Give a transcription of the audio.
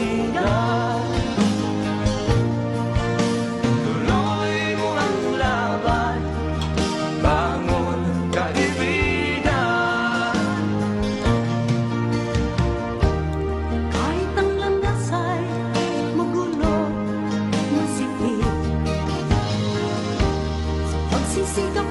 kaibigan. Tuloy mo ang laban, bangon kaibigan. Kahit ang landas ay magulo, masikip, sa pagsisikap